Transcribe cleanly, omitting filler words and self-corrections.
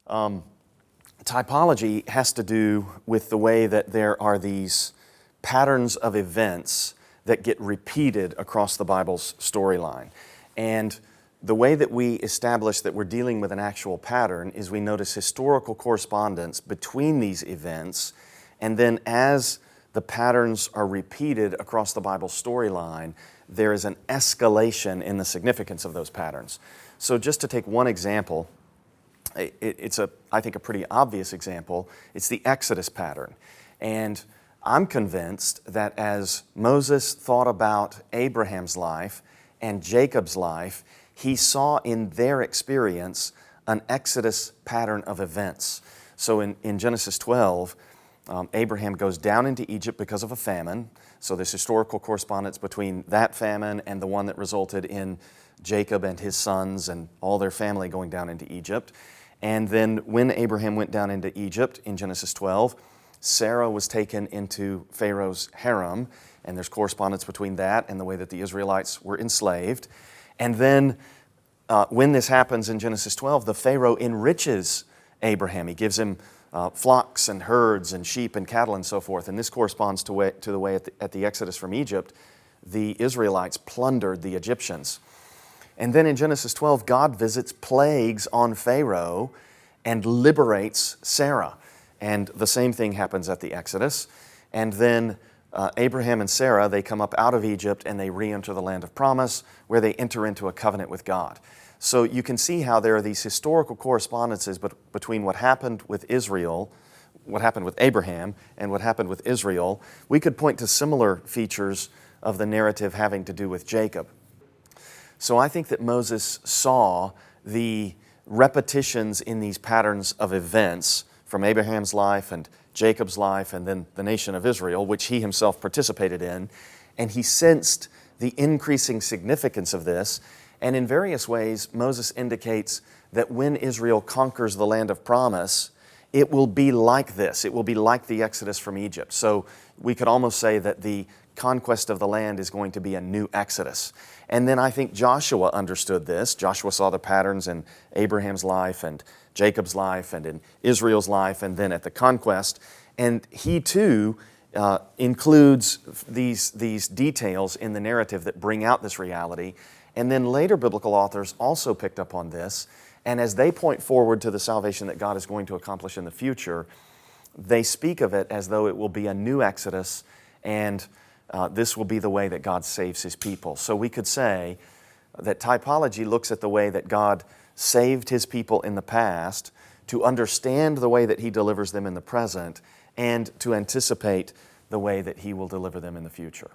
Typology has to do with the way that there are these patterns of events that get repeated across the Bible's storyline. And the way that we establish that we're dealing with an actual pattern is we notice historical correspondence between these events, and then as the patterns are repeated across the Bible storyline, there is an escalation in the significance of those patterns. So just to take one example, it's I think a pretty obvious example. It's the Exodus pattern. And I'm convinced that as Moses thought about Abraham's life and Jacob's life, he saw in their experience an Exodus pattern of events. So in Genesis 12, Abraham goes down into Egypt because of a famine. So there's historical correspondence between that famine and the one that resulted in Jacob and his sons and all their family going down into Egypt. And then when Abraham went down into Egypt in Genesis 12, Sarah was taken into Pharaoh's harem, and there's correspondence between that and the way that the Israelites were enslaved. And then when this happens in Genesis 12, the Pharaoh enriches Abraham. He gives him flocks and herds and sheep and cattle and so forth. And this corresponds to the way at the Exodus from Egypt, the Israelites plundered the Egyptians. And then in Genesis 12, God visits plagues on Pharaoh and liberates Sarah. And the same thing happens at the Exodus. And then Abraham and Sarah, they come up out of Egypt and they re-enter the land of promise where they enter into a covenant with God. So you can see how there are these historical correspondences between what happened with Israel, what happened with Abraham, and what happened with Israel. We could point to similar features of the narrative having to do with Jacob. So I think that Moses saw the repetitions in these patterns of events from Abraham's life and Jacob's life and then the nation of Israel, which he himself participated in, and he sensed the increasing significance of this. And in various ways, Moses indicates that when Israel conquers the land of promise, it will be like this. It will be like the Exodus from Egypt. So we could almost say that the conquest of the land is going to be a new Exodus. And then I think Joshua understood this. Joshua saw the patterns in Abraham's life and Jacob's life and in Israel's life and then at the conquest. And he too includes these details in the narrative that bring out this reality. And then later biblical authors also picked up on this. And as they point forward to the salvation that God is going to accomplish in the future, they speak of it as though it will be a new Exodus, and this will be the way that God saves His people. So we could say that typology looks at the way that God saved His people in the past to understand the way that He delivers them in the present and to anticipate the way that He will deliver them in the future.